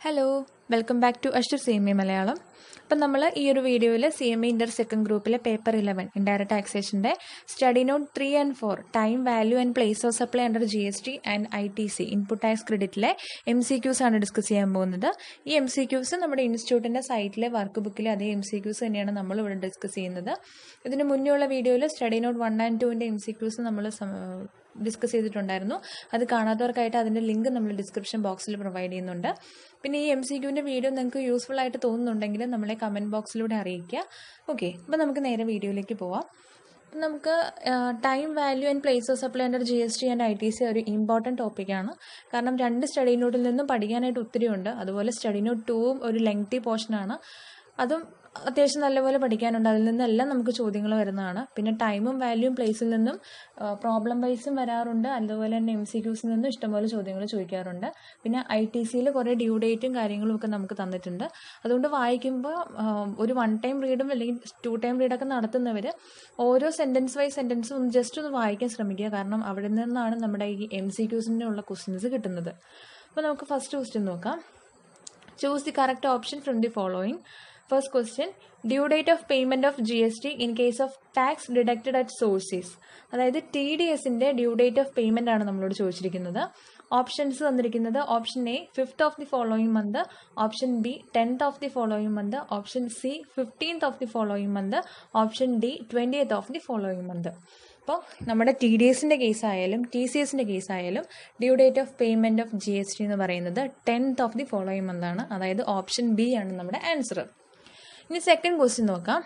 Hello welcome back to Ashar CMA Malayalam. അപ്പം നമ്മൾ ഈ ഒരു വീഡിയോയിൽ CMA ഇൻ്റർ സെക്കൻഡ് ഗ്രൂപ്പിലെ പേപ്പർ 11 ഇൻഡയറക്റ്റ് ടാക്സേഷൻ്റെ study note 3 and 4 time value and place of supply under GST and ITC input tax ക്രെഡിറ്റിലെ MCQs ആണ് ഡിസ്കസ് ചെയ്യാൻ പോകുന്നത്. ഈ MCQs നമ്മുടെ ഇൻസ്റ്റിറ്റ്യൂട്ടിൻ്റെ സൈറ്റിലെ വർക്ക് ബുക്കിലെ അതേ MCQs തന്നെയാണ് നമ്മൾ ഇവിടെ ഡിസ്കസ് ചെയ്യുന്നത്. ഇതിന് മുന്നേയുള്ള വീഡിയോയിൽ സ്റ്റഡി നോട്ട് 1 and 2 MCQs നമ്മൾ ഡിസ്കസ് ചെയ്തിട്ടുണ്ടായിരുന്നു. അത് കാണാത്തവർക്കായിട്ട് അതിൻ്റെ ലിങ്ക് നമ്മൾ ഡിസ്ക്രിപ്ഷൻ ബോക്സിൽ പ്രൊവൈഡ് ചെയ്യുന്നുണ്ട്. പിന്നെ ഈ MCQൻ്റെ വീഡിയോ നിങ്ങൾക്ക് യൂസ്ഫുൾ ആയിട്ട് തോന്നുന്നുണ്ടെങ്കിൽ നമ്മളെ കമൻറ്റ് ബോക്സിലൂടെ അറിയിക്കുക. ഓക്കെ, അപ്പോൾ നമുക്ക് നേരെ വീഡിയോയിലേക്ക് പോവാം. അപ്പം നമുക്ക് time value and place of supply under GST and ITC ഒരു ഇമ്പോർട്ടൻറ്റ് ടോപ്പിക്കാണ്. കാരണം 2 സ്റ്റഡി നോട്ടിൽ നിന്നും പഠിക്കാനായിട്ട് ഒത്തിരി ഉണ്ട്. അതുപോലെ സ്റ്റഡി നോട്ട് 2 ഒരു ലെങ്തി പോർഷനാണ്. അതും അത്യാവശ്യം നല്ലപോലെ പഠിക്കാനുണ്ട്. അതിൽ നിന്നെല്ലാം നമുക്ക് ചോദ്യങ്ങൾ വരുന്നതാണ്. പിന്നെ ടൈമും വാല്യൂയും പ്ലേസിൽ നിന്നും പ്രോബ്ലം വൈസും വരാറുണ്ട്. അതുപോലെ തന്നെ MCQസിൽ നിന്നും ഇഷ്ടംപോലെ ചോദ്യങ്ങൾ ചോദിക്കാറുണ്ട്. പിന്നെ ITCയിൽ കുറേ ഡ്യൂ ഡേറ്റും കാര്യങ്ങളും ഒക്കെ നമുക്ക് തന്നിട്ടുണ്ട്. അതുകൊണ്ട് വായിക്കുമ്പോൾ ഒരു 1 ടൈം റീഡും അല്ലെങ്കിൽ 2 ടൈം റീഡൊക്കെ നടത്തുന്നവർ ഓരോ സെൻറ്റൻസ് വൈസ് സെൻറ്റൻസും ഒന്ന് ജസ്റ്റ് ഒന്ന് വായിക്കാൻ ശ്രമിക്കുക. കാരണം അവിടെ നിന്നാണ് നമ്മുടെ ഈ MCQസിനുള്ള ക്വസ്റ്റ്യൻസ് കിട്ടുന്നത്. അപ്പോൾ നമുക്ക് ഫസ്റ്റ് ക്വസ്റ്റ്യൻ നോക്കാം. Choose the correct option from the following. First question, due date of payment of GST in case of tax deducted at sources. അതായത് TDSൻ്റെ ഡ്യൂ ഡേറ്റ് ഓഫ് പേയ്മെൻ്റ് ആണ് നമ്മളോട് ചോദിച്ചിരിക്കുന്നത്. ഓപ്ഷൻസ് തന്നിരിക്കുന്നത് option A 5th of the following month, option B 10th of the following month, option C 15th of the following month, option D 20th of the following month. അപ്പോൾ നമ്മുടെ TDSൻ്റെ കേസായാലും TCSൻ്റെ കേസായാലും due date of payment of GST എന്ന് പറയുന്നത് 10th of the following month ആണ്. അതായത് ഓപ്ഷൻ B ആണ് നമ്മുടെ ആൻസർ. ഇനി സെക്കൻഡ് ക്വസ്റ്റ്യൻ നോക്കാം.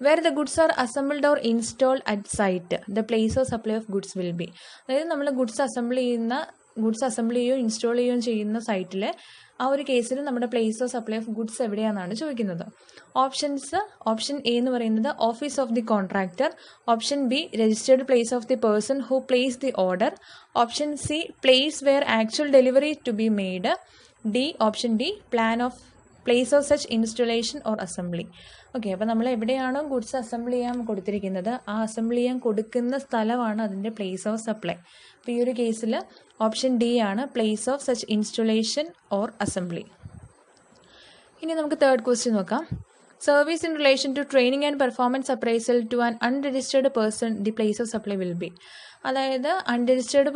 Where the goods are assembled or installed at site the place of supply of goods will be. അതായത് നമ്മൾ ഗുഡ്സ് അസംബിൾ ചെയ്യുകയോ ഇൻസ്റ്റോൾ ചെയ്യുകയോ ചെയ്യുന്ന സൈറ്റിൽ ആ ഒരു കേസിൽ നമ്മുടെ place of supply of goods എവിടെയാണെന്നാണ് ചോദിക്കുന്നത്. ഓപ്ഷൻസ് ഓപ്ഷൻ A എന്ന് പറയുന്നത് office of the contractor, option B registered place of the person who place the order, option C place where actual delivery to be made, option D place of such installation or assembly. Okay, അപ്പോൾ നമ്മൾ എവിടെയാണോ goods assemble ചെയ്യാൻ കൊടുത്തിരിക്കുന്നത് ആ assemble ചെയ്യാൻ കൊടുക്കുന്ന സ്ഥലമാണ് അതിൻ്റെ പ്ലേസ് ഓഫ് സപ്ലൈ. അപ്പോൾ ഈ ഒരു കേസിൽ ഓപ്ഷൻ D ആണ് place of such installation or assembly. ഇനി നമുക്ക് തേർഡ് ക്വസ്റ്റ്യൻ നോക്കാം. Service in relation to training and performance appraisal to an unregistered person the place of supply will be. അതായത് unregistered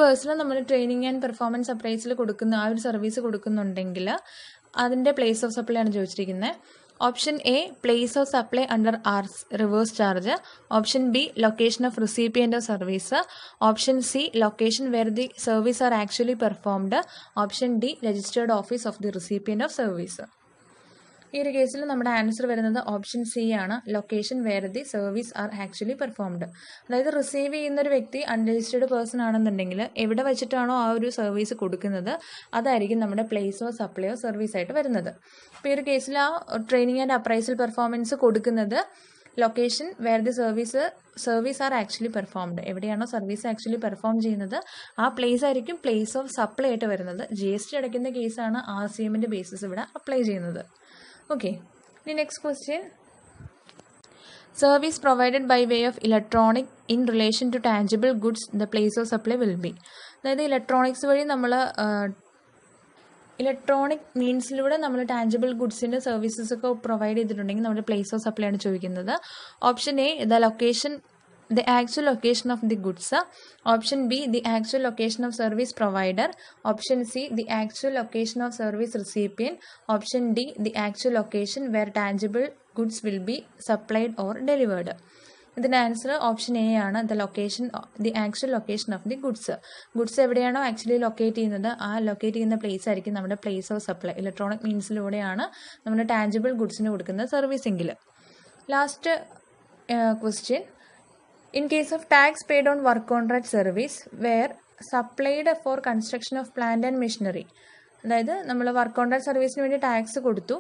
പേഴ്സണ് നമ്മൾ ട്രെയിനിങ് ആൻഡ് പെർഫോമൻസ് അപ്രൈസിൽ കൊടുക്കുന്ന ആ ഒരു സർവീസ് കൊടുക്കുന്നുണ്ടെങ്കിൽ അതിൻ്റെ പ്ലേസ് ഓഫ് സപ്ലൈ ആണ് ചോദിച്ചിരിക്കുന്നത്. Option A place of supply under reverse charge, option B location of recipient of service, option C location where the service are actually performed, option D registered office of the recipient of service. ഈ ഒരു കേസിൽ നമ്മുടെ answer വരുന്നത് option C ആണ്, location where the service are actually performed. അതായത് receive ചെയ്യുന്ന ഒരു വ്യക്തി അൺരജിസ്റ്റേർഡ് പേഴ്സൺ ആണെന്നുണ്ടെങ്കിൽ എവിടെ വെച്ചിട്ടാണോ ആ ഒരു സർവീസ് കൊടുക്കുന്നത് അതായിരിക്കും നമ്മുടെ place of supply of service ആയിട്ട് വരുന്നത്. അപ്പോൾ ഈ ഒരു കേസിൽ ആ ട്രെയിനിങ് ആൻഡ് അപ്രൈസൽ പെർഫോമൻസ് കൊടുക്കുന്നത് location where the service are actually performed. എവിടെയാണോ സർവീസ് ആക്ച്വലി പെർഫോം ചെയ്യുന്നത് ആ പ്ലേസ് ആയിരിക്കും പ്ലേസ് ഓഫ് സപ്ലൈ ആയിട്ട് വരുന്നത്. GST അടയ്ക്കുന്ന കേസാണ് RCMൻ്റെ ബേസിസ് ഇവിടെ അപ്ലൈ ചെയ്യുന്നത്. Okay, the next question. Service provided by way of electronic in relation to tangible goods the place of supply will be. അതായത് ഇലക്ട്രോണിക്സ് വഴി നമ്മൾ ഇലക്ട്രോണിക് മീൻസിലൂടെ നമ്മൾ ടാഞ്ചിബിൾ ഗുഡ്സിൻ്റെ സർവീസസ് ഒക്കെ പ്രൊവൈഡ് ചെയ്തിട്ടുണ്ടെങ്കിൽ നമ്മുടെ പ്ലേസ് ഓഫ് സപ്ലൈ ആണ് ചോദിക്കുന്നത്. Option A the actual location of the goods, option B the actual location of service provider, option C the actual location of service recipient, option D the actual location where tangible goods will be supplied or delivered. ഇതിൻ്റെ answer option A ആണ്, the actual location of the goods എവിടെയാണോ actually locate ചെയ്യുന്നത് ആ locate ചെയ്യുന്ന place ആയിരിക്കും നമ്മുടെ place of supply. Electronic മീൻസിലൂടെയാണ് നമ്മുടെ tangible ഗുഡ്സിന് കൊടുക്കുന്ന സർവീസ് എങ്കിൽ. Last question. In case of tax paid on work contract service where supplied for construction of plant and machinery. അതായത് നമ്മൾ വർക്ക് കോൺട്രാക്ട് സർവീസിന് വേണ്ടി ടാക്സ് കൊടുത്തു,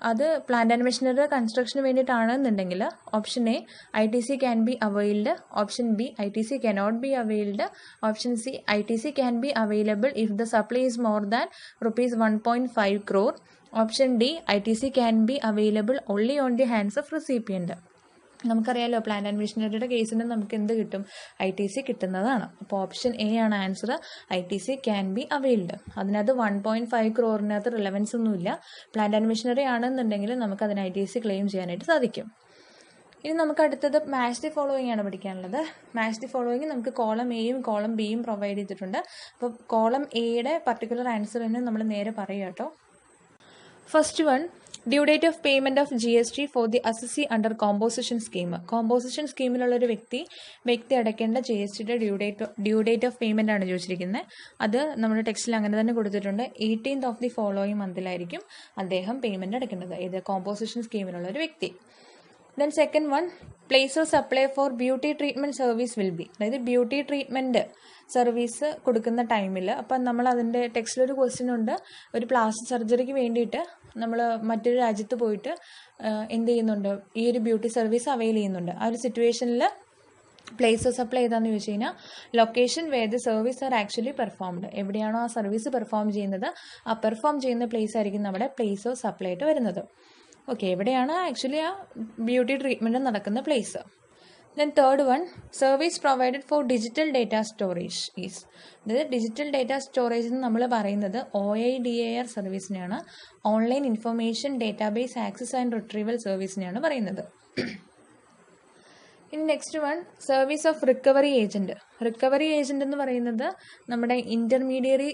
അത് പ്ലാന്റ് ആൻഡ് മെഷീനറി കൺസ്ട്രക്ഷന് വേണ്ടിയിട്ടാണെന്നുണ്ടെങ്കിൽ option A ITC can be availed, option B ITC cannot be availed, option C ITC can be available if the supply is more than rupees 1.5 crore, option D ITC can be available only on the hands of recipient. നമുക്കറിയാലോ plant and മെഷീനറിയുടെ കേസിന് നമുക്ക് എന്ത് കിട്ടും, ITC കിട്ടുന്നതാണ്. അപ്പോൾ option A ആണ് answer. ITC can be availed. അതിനകത്ത് 1.5 crore relevance ഒന്നുമില്ല. പ്ലാന്റ് ആൻഡ് മെഷീനറി ആണെന്നുണ്ടെങ്കിൽ നമുക്ക് അതിന് ITC ക്ലെയിം ചെയ്യാനായിട്ട് സാധിക്കും. ഇനി നമുക്ക് അടുത്തത് മാച്ച് ദി ഫോളോയിങ് ആണ് പഠിക്കാനുള്ളത്. മാച്ച് ദി ഫോളോയിങ് നമുക്ക് കോളം എയും കോളം ബിയും പ്രൊവൈഡ് ചെയ്തിട്ടുണ്ട്. അപ്പോൾ കോളം എയുടെ പർട്ടിക്കുലർ ആൻസർ തന്നെ നമ്മൾ നേരെ പറയുക കേട്ടോ. First one, due date of payment of GST for the assessee under composition scheme. Composition സ്കീമിലുള്ളൊരു വ്യക്തി അടയ്ക്കേണ്ട GSTയുടെ ഡ്യൂ ഡേറ്റ് ഓഫ് പേയ്മെൻ്റ് ആണ് ചോദിച്ചിരിക്കുന്നത്. അത് നമ്മുടെ ടെക്സ്റ്റിൽ അങ്ങനെ തന്നെ കൊടുത്തിട്ടുണ്ട്. 18th ഓഫ് ദി ഫോളോയിങ് മന്തിലായിരിക്കും അദ്ദേഹം പേയ്മെൻറ്റ് അടയ്ക്കേണ്ടത്. ഇത് കോമ്പോസിഷൻ സ്കീമിലുള്ളൊരു വ്യക്തി. Then second one, place of supply four beauty treatment service will be. അതായത് ബ്യൂട്ടി ട്രീറ്റ്മെൻറ്റ് സർവീസ് കൊടുക്കുന്ന ടൈമിൽ, അപ്പം നമ്മൾ അതിൻ്റെ ടെക്സ്റ്റിലൊരു ക്വസ്റ്റ്യൻ ഉണ്ട്, ഒരു പ്ലാസ്റ്റിക് സർജറിക്ക് വേണ്ടിയിട്ട് നമ്മൾ മറ്റൊരു രാജ്യത്ത് പോയിട്ട് എന്ത് ചെയ്യുന്നുണ്ട്, ഈ ഒരു ബ്യൂട്ടി സർവീസ് അവൈൽ ചെയ്യുന്നുണ്ട്. ആ ഒരു സിറ്റുവേഷനിൽ പ്ലേസ് ഓഫ് സപ്ലൈ ഏതാണെന്ന് ചോദിച്ചു കഴിഞ്ഞാൽ location where the service are actually performed. എവിടെയാണോ ആ സർവീസ് പെർഫോം ചെയ്യുന്നത്, ആ പെർഫോം ചെയ്യുന്ന പ്ലേസ് ആയിരിക്കും നമ്മുടെ പ്ലേസ് ഓഫ് സപ്ലൈ ആയിട്ട് വരുന്നത്. ഓക്കെ, എവിടെയാണ് ആക്ച്വലി ആ ബ്യൂട്ടി ട്രീറ്റ്മെൻറ്റ് നടക്കുന്ന place. Then third one, service provided for digital data storage is. അതായത് ഡിജിറ്റൽ ഡേറ്റ സ്റ്റോറേജ് എന്ന് നമ്മൾ പറയുന്നത് OIDAR സർവീസിനെയാണ്. Online information database access and retrieval സർവീസിനെയാണ് പറയുന്നത്. ഇനി next one, service of recovery agent. Recovery agent എന്ന് പറയുന്നത് നമ്മുടെ ഇൻ്റർമീഡിയറി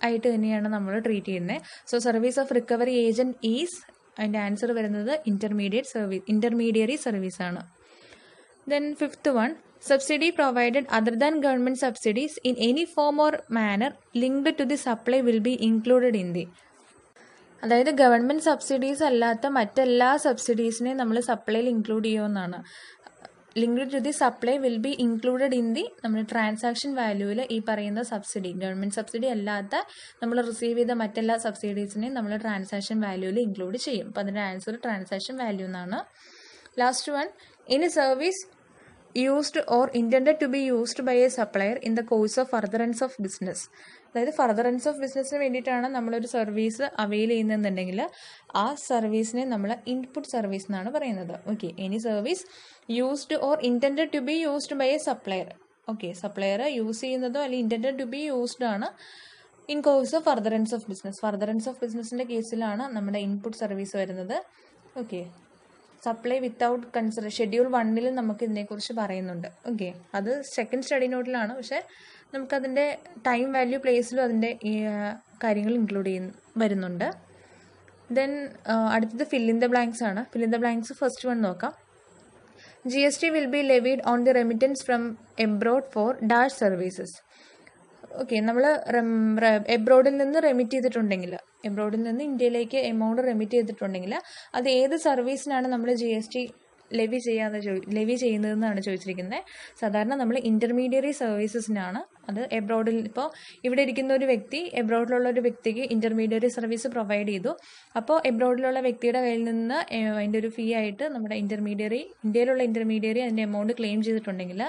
ആയിട്ട് തന്നെയാണ് നമ്മൾ ട്രീറ്റ് ചെയ്യുന്നത്. So service of recovery agent is, അതിൻ്റെ ആൻസർ വരുന്നത് ഇൻ്റർമീഡിയറി സർവീസാണ്. Then fifth one, subsidy provided other than government subsidies in any form or manner linked to the supply will be included in the. അതായത് government subsidies അല്ലാത്ത മറ്റെല്ലാ സബ്സിഡീസിനെയും നമ്മൾ സപ്ലൈയിൽ include ചെയ്യുമെന്നാണ്. Linked to the supply will be included in the നമ്മുടെ transaction വാല്യൂവിൽ ഈ പറയുന്ന സബ്സിഡി, ഗവൺമെൻറ് സബ്സിഡി അല്ലാത്ത നമ്മൾ റിസീവ് ചെയ്ത മറ്റെല്ലാ സബ്സിഡീസിനെയും നമ്മൾ ട്രാൻസാക്ഷൻ വാല്യൂവിൽ ഇൻക്ലൂഡ് ചെയ്യും. അപ്പോൾ അതിൻ്റെ ആൻസർ ട്രാൻസാക്ഷൻ വാല്യൂ എന്നാണ്. Last one, any service used or intended to be used by a supplier in the course of furtherance of business. അതായത് ഫർദറൻസ് ഓഫ് ബിസിനസ്സിന് വേണ്ടിയിട്ടാണ് നമ്മളൊരു സർവീസ് അവൈൽ ചെയ്യുന്നതെന്നുണ്ടെങ്കിൽ ആ സർവീസിനെ നമ്മൾ ഇൻപുട്ട് സർവീസ് എന്നാണ് പറയുന്നത്. Okay, any service used or intended to be used by a supplier. Okay, supplier use ചെയ്യുന്നതോ അല്ലെങ്കിൽ ഇൻറ്റൻഡഡ് ടു ബി യൂസ്ഡ് ആണ് in course of furtherance of business. Furtherance of ബിസിനസ്സിൻ്റെ കേസിലാണ് നമ്മുടെ ഇൻപുട്ട് സർവീസ് വരുന്നത്. Okay, supply without schedule 1 നമുക്ക് ഇതിനെക്കുറിച്ച് പറയുന്നുണ്ട്. ഓക്കെ, അത് സെക്കൻഡ് സ്റ്റഡി നോട്ടിലാണ്, പക്ഷേ നമുക്കതിൻ്റെ ടൈം വാല്യൂ പ്ലേസിലും അതിൻ്റെ കാര്യങ്ങൾ ഇൻക്ലൂഡ് വരുന്നുണ്ട്. ദെൻ അടുത്തത് ഫിൽ ഇൻ ദ ബ്ലാങ്ക്സ് ആണ്. Fill in the blanks first one നോക്കാം. GST will be levied on the remittance from abroad for dash services. Okay, നമ്മൾ എബ്രോഡിൽ നിന്ന് റെമിറ്റ് ചെയ്തിട്ടുണ്ടെങ്കിൽ, എബ്രോഡിൽ നിന്ന് ഇന്ത്യയിലേക്ക് എമൗണ്ട് റെമിറ്റ് ചെയ്തിട്ടുണ്ടെങ്കിൽ അത് ഏത് സർവീസിനാണ് നമ്മൾ GST ലെവി ചെയ്യുന്നതെന്നാണ് ചോദിച്ചിരിക്കുന്നത്. സാധാരണ നമ്മൾ ഇൻ്റർമീഡിയറി സർവീസസിനാണ് അത്. എബ്രോഡിൽ ഇപ്പോൾ ഇവിടെ ഇരിക്കുന്ന ഒരു വ്യക്തി എബ്രോഡിലുള്ള ഒരു വ്യക്തിക്ക് ഇൻ്റർമീഡിയറി സർവീസ് പ്രൊവൈഡ് ചെയ്തു. അപ്പോൾ എബ്രോഡിലുള്ള വ്യക്തിയുടെ കയ്യിൽ നിന്ന് അതിൻ്റെ ഒരു ഫീ ആയിട്ട് നമ്മുടെ ഇന്ത്യയിലുള്ള ഇൻ്റർമീഡിയറി അതിൻ്റെ എമൗണ്ട് ക്ലെയിം ചെയ്തിട്ടുണ്ടെങ്കിൽ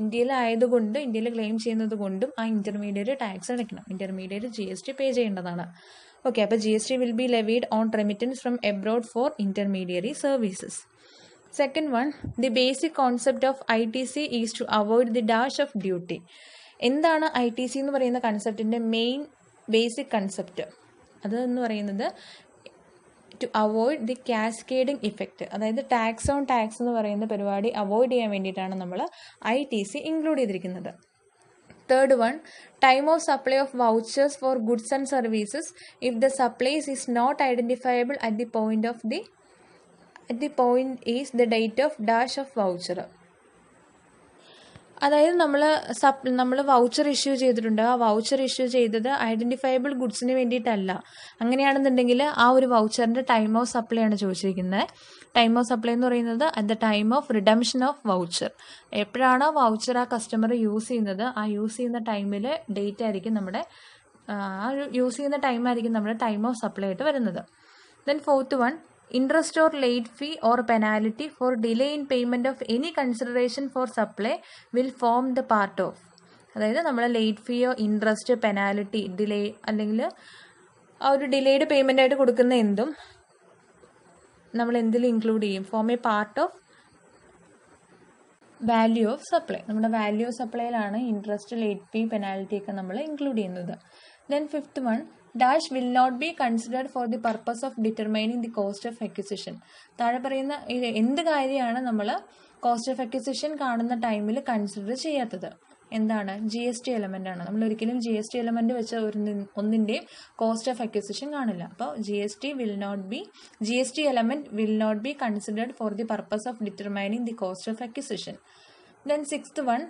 ഇന്ത്യയിൽ ക്ലെയിം ചെയ്യുന്നത് കൊണ്ടും ആ ഇൻ്റർമീഡിയറി ടാക്സ് അടയ്ക്കണം. ഇൻ്റർമീഡിയറി GST പേ ചെയ്യേണ്ടതാണ്. ഓക്കെ, അപ്പോൾ GST will be levied on remittance from abroad for intermediary services. Second one, the basic concept of ITC is to avoid the dash of duty. എന്താണ് ITC എന്ന് പറയുന്ന കൺസെപ്റ്റിൻ്റെ main basic concept? അതെന്ന് പറയുന്നത് to avoid the cascading effect. അതായത് tax on tax എന്ന് പറയുന്ന പരിപാടി avoid ചെയ്യാൻ വേണ്ടിയിട്ടാണ് നമ്മൾ ITC ഇൻക്ലൂഡ് ചെയ്തിരിക്കുന്നത്. Third one, time of supply of vouchers for goods and services if the supplies is not identifiable at the point is the date of dash of voucher. അതായത് നമ്മൾ voucher issue ചെയ്തിട്ടുണ്ട്. ആ voucher issue ചെയ്തത് identifiable ഗുഡ്സിന് വേണ്ടിയിട്ടല്ല. അങ്ങനെയാണെന്നുണ്ടെങ്കിൽ ആ ഒരു വൗച്ചറിൻ്റെ time of supply ആണ് ചോദിച്ചിരിക്കുന്നത്. ടൈം ഓഫ് സപ്ലൈ എന്ന് പറയുന്നത് at the time of redemption of voucher. എപ്പോഴാണോ വൗച്ചർ ആ കസ്റ്റമർ യൂസ് ചെയ്യുന്നത് ആ യൂസ് ചെയ്യുന്ന ടൈമിൽ ഡേറ്റ് ആയിരിക്കും നമ്മുടെ യൂസ് ചെയ്യുന്ന ടൈമായിരിക്കും നമ്മുടെ ടൈം ഓഫ് സപ്ലൈ ആയിട്ട് വരുന്നത്. Then fourth one, interest or late fee or penalty for delay in payment of any consideration for supply will form the part of. അതായത് നമ്മൾ ലേറ്റ് ഫീയോ ഇൻട്രസ്റ്റ് പെനാലിറ്റി ഡിലേ അല്ലെങ്കിൽ ആ ഒരു delayed payment ആയിട്ട് കൊടുക്കുന്ന എന്തും നമ്മൾ എന്തിൽ ഇൻക്ലൂഡ് ചെയ്യും? Form a part of value of supply. നമ്മുടെ വാല്യൂ ഓഫ് സപ്ലൈയിലാണ് ഇൻട്രസ്റ്റ്, ലേറ്റ് ഫീ, പെനാൽറ്റി ഒക്കെ നമ്മൾ ഇൻക്ലൂഡ് ചെയ്യുന്നത്. Then fifth one, dash will not be considered for the purpose of determining the cost of acquisition. താഴെ പറയുന്ന എന്ത് കാര്യമാണ് നമ്മൾ കോസ്റ്റ് ഓഫ് അക്വിസിഷൻ കാണുന്ന ടൈമിൽ കൺസിഡർ ചെയ്യാത്തത്? എന്താണ്? GST എലമെൻ്റ് ആണ്. നമ്മൾ ഒരിക്കലും GST എലമെൻ്റ് വെച്ച ഒന്നിൻ്റെയും കോസ്റ്റ് ഓഫ് അക്വിസിഷൻ കാണില്ല. അപ്പോൾ GST element will not be considered for the purpose of determining the cost of acquisition. Then sixth one,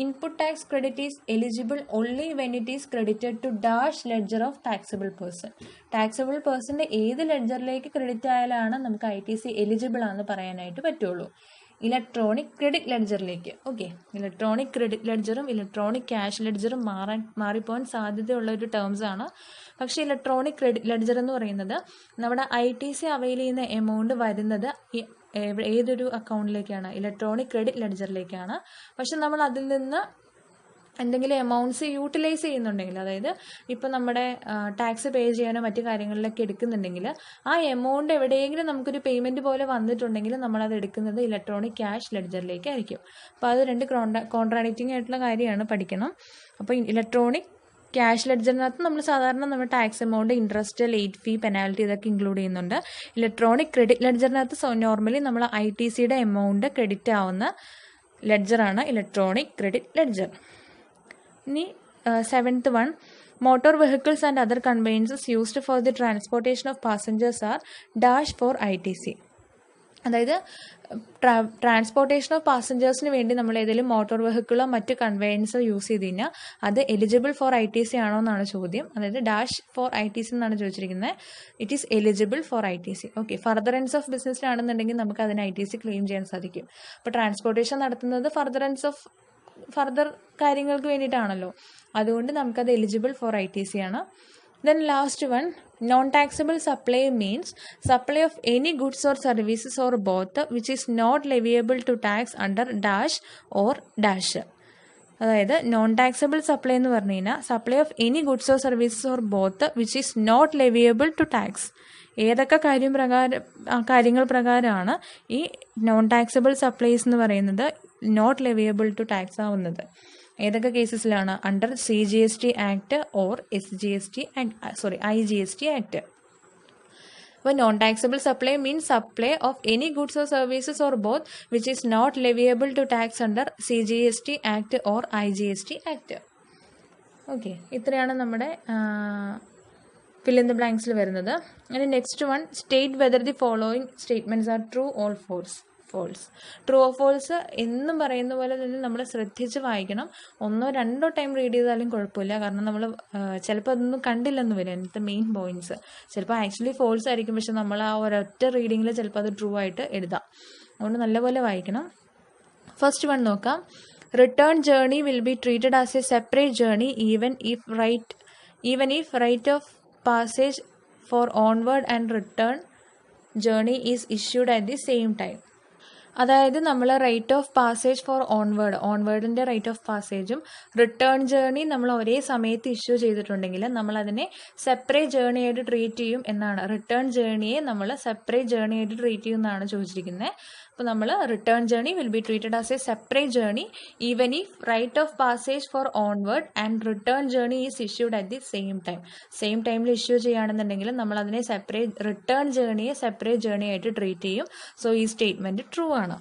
input tax credit is eligible only when it is credited to dash ledger of taxable person. Taxable പേഴ്സൻ്റെ ഏത് ലെഡ്ജറിലേക്ക് credit ആയാലാണ് നമുക്ക് ITC eligible ആണെന്ന് പറയാനായിട്ട് പറ്റുള്ളൂ? Electronic credit ലെഡ്ജറിലേക്ക്. Okay, electronic credit ലെഡ്ജറും electronic cash ലെഡ്ജറും മാറിപ്പോകാൻ സാധ്യതയുള്ള ഒരു ടേംസ് ആണ്. പക്ഷേ ഇലക്ട്രോണിക് ക്രെഡിറ്റ് ലെഡ്ജർ എന്ന് പറയുന്നത് നമ്മുടെ ITC അവൈൽ ചെയ്യുന്ന എമൗണ്ട് വരുന്നത് ഏതൊരു അക്കൗണ്ടിലേക്കാണ്? Electronic credit ലെഡ്ജറിലേക്കാണ്. പക്ഷെ നമ്മൾ അതിൽ നിന്ന് എന്തെങ്കിലും എമൗണ്ട്സ് യൂട്ടിലൈസ് ചെയ്യുന്നുണ്ടെങ്കിൽ, അതായത് ഇപ്പോൾ നമ്മുടെ ടാക്സ് പേ ചെയ്യാനോ മറ്റു കാര്യങ്ങളിലൊക്കെ എടുക്കുന്നുണ്ടെങ്കിൽ ആ എമൗണ്ട് എവിടെയെങ്കിലും നമുക്കൊരു പേയ്മെൻറ്റ് പോലെ വന്നിട്ടുണ്ടെങ്കിൽ നമ്മളത് എടുക്കുന്നത് ഇലക്ട്രോണിക് ക്യാഷ് ലെഡ്ജറിലേക്കായിരിക്കും. അപ്പോൾ അത് രണ്ട് കോൺട്രാഡിക്റ്റിംഗ് ആയിട്ടുള്ള കാര്യമാണ്, പഠിക്കണം. അപ്പോൾ ഇലക്ട്രോണിക് ക്യാഷ് ലെഡ്ജറിനകത്ത് നമ്മൾ സാധാരണ നമ്മുടെ tax amount, interest, late fee, penalty ഇതൊക്കെ ഇൻക്ലൂഡ് ചെയ്യുന്നുണ്ട്. ഇലക്ട്രോണിക് ക്രെഡിറ്റ് ലെഡ്ജറിനകത്ത് നോർമലി നമ്മൾ ITCയുടെ എമൗണ്ട് ക്രെഡിറ്റ് ആവുന്ന ലെഡ്ജറാണ് ഇലക്ട്രോണിക് ക്രെഡിറ്റ് ലെഡ്ജർ. ഇനി seventh one, motor vehicles and other conveyances used for the transportation of passengers are dash for ITC. അതായത് transportation of പാസഞ്ചേഴ്സിന് വേണ്ടി നമ്മൾ ഏതെങ്കിലും മോട്ടോർ വെഹിക്കിളോ മറ്റ് കൺവെയൻസോ യൂസ് ചെയ്ത് കഴിഞ്ഞാൽ അത് എലിജിബിൾ ഫോർ ITC ആണോ എന്നാണ് ചോദ്യം. അതായത് ഡാഷ് ഫോർ ITC എന്നാണ് ചോദിച്ചിരിക്കുന്നത്. It is eligible for ITC. Okay, furtherance of ബിസിനസ്സിലാണെന്നുണ്ടെങ്കിൽ നമുക്ക് അതിന് ITC ക്ലെയിം ചെയ്യാൻ സാധിക്കും. അപ്പോൾ ട്രാൻസ്പോർട്ടേഷൻ നടത്തുന്നത് ഫർദർ കാര്യങ്ങൾക്ക് വേണ്ടിയിട്ടാണല്ലോ, അതുകൊണ്ട് നമുക്കത് എലിജിബിൾ ഫോർ ITC ആണ്. Then last one, non-taxable supply means supply of any goods or services or both which is not leviable to tax under dash or dash. അതായത് non taxable supply എന്ന് പറഞ്ഞു കഴിഞ്ഞാൽ supply of any goods or services or both which is not leviable to tax. ഏതൊക്കെ കാര്യങ്ങൾ പ്രകാരമാണ് ഈ non taxable supplies എന്ന് പറയുന്നത് നോട്ട് ലെവിയബിൾ ടു ടാക്സ് ആവുന്നത്? ഏതൊക്കെ കേസസിലാണ്? Under CGST act or IGST act. അപ്പോൾ non taxable supply means supply of any goods or services or both which is not leviable to tax under CGST act or IGST act. Okay, ഇത്രയാണ് നമ്മുടെ fill in the blanks വരുന്നത്. And next one, state whether the following statements are true or false. True or false എന്നും പറയുന്ന പോലെ തന്നെ നമ്മൾ ശ്രദ്ധിച്ച് വായിക്കണം. 1-2 ടൈം റീഡ് ചെയ്താലും കുഴപ്പമില്ല. കാരണം നമ്മൾ ചിലപ്പോൾ അതൊന്നും കണ്ടില്ലെന്ന് വരും, അതിൻ്റെ മെയിൻ പോയിന്റ്സ് ചിലപ്പോൾ ആക്ച്വലി ഫോൾസ് ആയിരിക്കും, പക്ഷെ നമ്മൾ ആ ഒരൊറ്റ റീഡിങ്ങിൽ ചിലപ്പോൾ അത് ട്രൂ ആയിട്ട് എഴുതാം. അതുകൊണ്ട് നല്ലപോലെ വായിക്കണം. ഫസ്റ്റ് വൺ നോക്കാം. Return journey will be treated as a separate journey even if right of passage for onward and return journey is issued at the same time. അതായത് നമ്മൾ റേറ്റ് ഓഫ് പാസേജ് ഫോർ ഓൺവേർഡിൻ്റെ rate of പാസേജും return journey നമ്മൾ ഒരേ സമയത്ത് issue ചെയ്തിട്ടുണ്ടെങ്കിൽ നമ്മൾ അതിനെ സെപ്പറേറ്റ് ജേർണി ആയിട്ട് ട്രീറ്റ് ചെയ്യും എന്നാണ്. റിട്ടേൺ ജേർണിയെ നമ്മൾ സെപ്പറേറ്റ് ജേർണി ആയിട്ട് ട്രീറ്റ് ചെയ്യും എന്നാണ് ചോദിച്ചിരിക്കുന്നത്. അപ്പോൾ നമ്മൾ return journey will be treated as a separate journey even if right of passage for onward and return journey is issued at the same ടൈമിൽ ഇഷ്യൂ ചെയ്യുകയാണെന്നുണ്ടെങ്കിൽ നമ്മൾ അതിനെ റിട്ടേൺ ജേർണിയെ സെപ്പറേറ്റ് ജേർണി ആയിട്ട് ട്രീറ്റ് ചെയ്യും. സോ ഈ സ്റ്റേറ്റ്മെൻറ്റ് ട്രൂ ആണ്.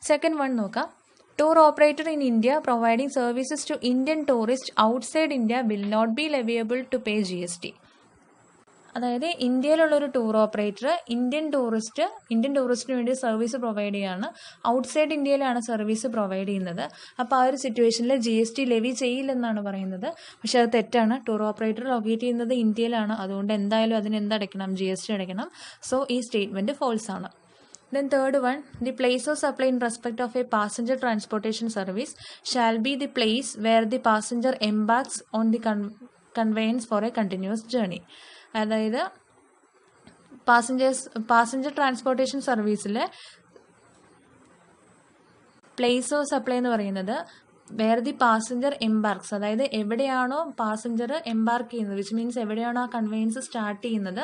Second one നോക്കാം. Tour operator in India providing services to Indian tourist outside India will not be leviable to pay GST. അതായത് ഇന്ത്യയിലുള്ളൊരു ടൂർ ഓപ്പറേറ്റർ ഇന്ത്യൻ ടൂറിസ്റ്റിന് വേണ്ടി സർവീസ് പ്രൊവൈഡ് ചെയ്യുകയാണ്. Outside ഇന്ത്യയിലാണ് സർവീസ് പ്രൊവൈഡ് ചെയ്യുന്നത്. അപ്പോൾ ആ ഒരു സിറ്റുവേഷനിൽ GST ലെവി ചെയ്യില്ലെന്നാണ് പറയുന്നത്. പക്ഷെ അത് തെറ്റാണ്. ടൂർ ഓപ്പറേറ്റർ ലൊക്കേറ്റ് ചെയ്യുന്നത് ഇന്ത്യയിലാണ്. അതുകൊണ്ട് എന്തായാലും അതിന് എന്തടയ്ക്കണം? GST അടയ്ക്കണം. സോ ഈ സ്റ്റേറ്റ്മെൻറ്റ് ഫോൾസ് ആണ്. Then third one, the place of supply in respect of a passenger transportation service shall be the place where the passenger embarks on the conveyance for a continuous journey. അതായത് passenger transportation സർവീസിൽ place of supply എന്ന് പറയുന്നത് where the passenger എംബാർക്സ്, അതായത് എവിടെയാണോ passenger എംബാർക്ക് ചെയ്യുന്നത്, which means എവിടെയാണോ ആ conveyance start ചെയ്യുന്നത്,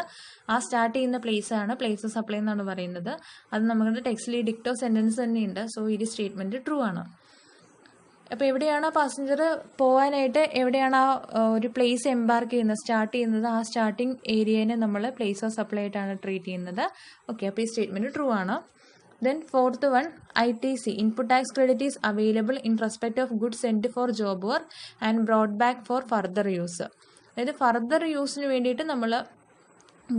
ആ സ്റ്റാർട്ട് ചെയ്യുന്ന പ്ലേസാണ് പ്ലേസ് ഓഫ് സപ്ലൈ എന്നാണ് പറയുന്നത്. അത് നമ്മുടെ ടെക്സ്റ്റിൽ ഈ ഡിക്റ്റോ സെൻറ്റൻസ് തന്നെയുണ്ട്. സോ ഈ സ്റ്റേറ്റ്മെൻറ്റ് ട്രൂ ആണ്. അപ്പോൾ എവിടെയാണോ പാസഞ്ചർ പോകാനായിട്ട് എവിടെയാണ് ആ ഒരു പ്ലേസ് എംബാർക്ക് ചെയ്യുന്നത്, സ്റ്റാർട്ട് ചെയ്യുന്നത്, ആ സ്റ്റാർട്ടിങ് ഏരിയനെ നമ്മൾ പ്ലേസ് ഓഫ് സപ്ലൈ ആയിട്ടാണ് ട്രീറ്റ് ചെയ്യുന്നത്. ഓക്കെ, അപ്പോൾ ഈ സ്റ്റേറ്റ്മെൻറ്റ് ട്രൂ ആണ്. Then fourth one, ITC, input tax credit is available in respect of goods sent for job work and brought back for further use. അതായത് further യൂസിന് വേണ്ടിയിട്ട് നമ്മൾ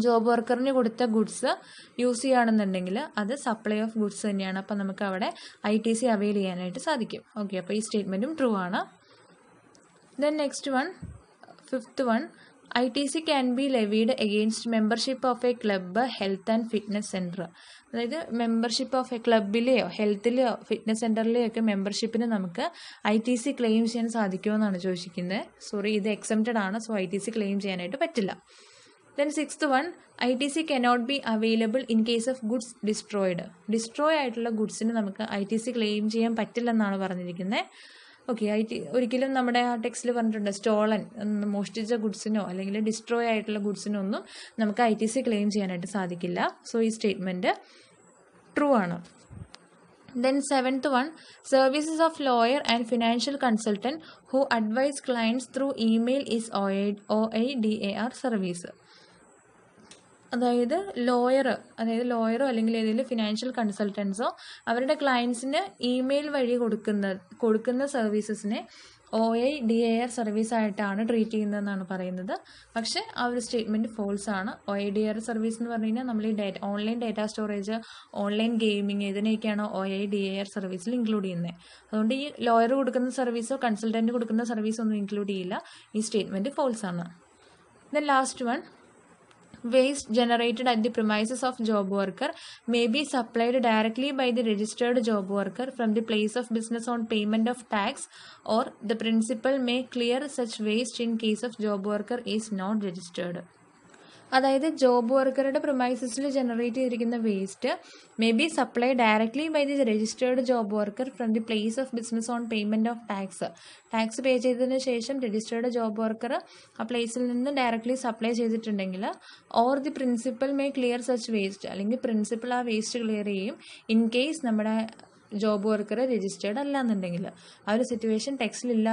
job വർക്കറിന് കൊടുത്ത ഗുഡ്സ് യൂസ് ചെയ്യുകയാണെന്നുണ്ടെങ്കിൽ അത് സപ്ലൈ ഓഫ് ഗുഡ്സ് തന്നെയാണ്. അപ്പോൾ നമുക്ക് അവിടെ ITC അവെയിൽ ചെയ്യാനായിട്ട് സാധിക്കും. ഓക്കെ, അപ്പോൾ ഈ സ്റ്റേറ്റ്മെൻറ്റും ട്രൂ ആണ്. Then next one, fifth one, ITC can B levied against membership of A club, health and fitness centre. അതായത് മെമ്പർഷിപ്പ് ഓഫ് എ ക്ലബിലെയോ ഹെൽത്തിലെയോ ഫിറ്റ്നസ് സെൻറ്ററിലെയോ ഒക്കെ മെമ്പർഷിപ്പിന് നമുക്ക് ITC ക്ലെയിം ചെയ്യാൻ സാധിക്കുമെന്നാണ് ചോദിച്ചിരിക്കുന്നത്. സോറി, ഇത് എക്സംപ്റ്റഡ് ആണ്. സോ ITC ക്ലെയിം ചെയ്യാനായിട്ട് പറ്റില്ല. Then sixth one, ITC cannot be available in case of goods destroyed. Destroy ആയിട്ടുള്ള ഗുഡ്സിന് നമുക്ക് ITC ക്ലെയിം ചെയ്യാൻ പറ്റില്ലെന്നാണ് പറഞ്ഞിരിക്കുന്നത്. ഓക്കെ, ഒരിക്കലും നമ്മുടെ ആ ടെക്സ്റ്റിൽ പറഞ്ഞിട്ടുണ്ട് സ്റ്റോളൻ, മോഷ്ടിച്ച ഗുഡ്സിനോ അല്ലെങ്കിൽ ഡിസ്ട്രോയ് ആയിട്ടുള്ള ഗുഡ്സിനോ ഒന്നും നമുക്ക് ITC ക്ലെയിം ചെയ്യാനായിട്ട് സാധിക്കില്ല. സോ ഈ സ്റ്റേറ്റ്മെൻറ്റ് ട്രൂ ആണ്. Then seventh one, services of lawyer and financial consultant who advise clients through email is OIDAR service. അതായത് ലോയറോ അല്ലെങ്കിൽ ഏതെങ്കിലും ഫിനാൻഷ്യൽ കൺസൾട്ടൻസോ അവരുടെ ക്ലയൻസിന് ഇമെയിൽ വഴി കൊടുക്കുന്ന സർവീസസിനെ OIDAR സർവീസ് ആയിട്ടാണ് ട്രീറ്റ് ചെയ്യുന്നതെന്നാണ് പറയുന്നത്. പക്ഷേ ആ ഒരു സ്റ്റേറ്റ്മെൻറ്റ് ഫോൾസ് ആണ്. OIDAR സർവീസ് എന്ന് പറഞ്ഞു കഴിഞ്ഞാൽ നമ്മൾ ഈ online data storage, online gaming, ഇതിനെയൊക്കെയാണ് OIDAR സർവീസിൽ ഇൻക്ലൂഡ് ചെയ്യുന്നത്. അതുകൊണ്ട് ഈ ലോയർ കൊടുക്കുന്ന സർവീസോ കൺസൾട്ടൻറ്റ് കൊടുക്കുന്ന സർവീസോ ഒന്നും ഇൻക്ലൂഡ് ചെയ്യില്ല. ഈ സ്റ്റേറ്റ്മെൻറ്റ് ഫോൾസ് ആണ്. Then last one, waste generated at the premises of job worker may be supplied directly by the registered job worker from the place of business on payment of tax, or the principal may clear such waste in case of job worker is not registered. അതായത് job വർക്കറുടെ പ്രൊമൈസസിൽ generate ചെയ്തിരിക്കുന്ന waste may be supply directly by the registered job worker from the place of business on payment of tax pay ചെയ്തതിന് ശേഷം registered job worker ആ പ്ലേസിൽ നിന്ന് directly supply ചെയ്തിട്ടുണ്ടെങ്കിൽ, or the principal may clear such waste, അല്ലെങ്കിൽ principal ആ waste clear ചെയ്യും in case നമ്മുടെ ജോബ് വർക്കർ രജിസ്റ്റേർഡ് അല്ല എന്നുണ്ടെങ്കിൽ. ആ ഒരു സിറ്റുവേഷൻ ടെക്സ്റ്റിലുള്ള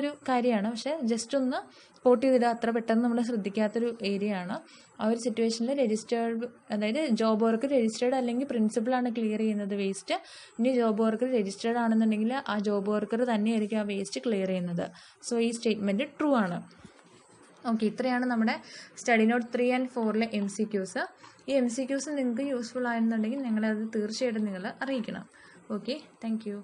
ഒരു കാര്യമാണ്, പക്ഷേ ജസ്റ്റ് ഒന്ന് കോട്ട് ചെയ്തിടുക, അത്ര പെട്ടെന്ന് നമ്മൾ ശ്രദ്ധിക്കാത്തൊരു ഏരിയ ആണ്. ആ ഒരു സിറ്റുവേഷനിൽ അതായത് ജോബ് വർക്കർ രജിസ്റ്റേർഡ് അല്ലെങ്കിൽ പ്രിൻസിപ്പളാണ് ക്ലിയർ ചെയ്യുന്നത് വേസ്റ്റ്. ഇനി ജോബ് വർക്കർ രജിസ്റ്റേർഡ് ആണെന്നുണ്ടെങ്കിൽ ആ ജോബ് വർക്കർ തന്നെയായിരിക്കും ആ വേസ്റ്റ് ക്ലിയർ ചെയ്യുന്നത്. സോ ഈ സ്റ്റേറ്റ്മെൻറ്റ് ട്രൂ ആണ്. ഓക്കെ, ഇത്രയാണ് നമ്മുടെ സ്റ്റഡി നോട്ട് 3 and 4 MCQs. ഈ MCQs നിങ്ങൾക്ക് യൂസ്ഫുൾ ആയെന്നുണ്ടെങ്കിൽ നിങ്ങളത് തീർച്ചയായിട്ടും നിങ്ങൾ അറിയിക്കണം. Okay, thank you.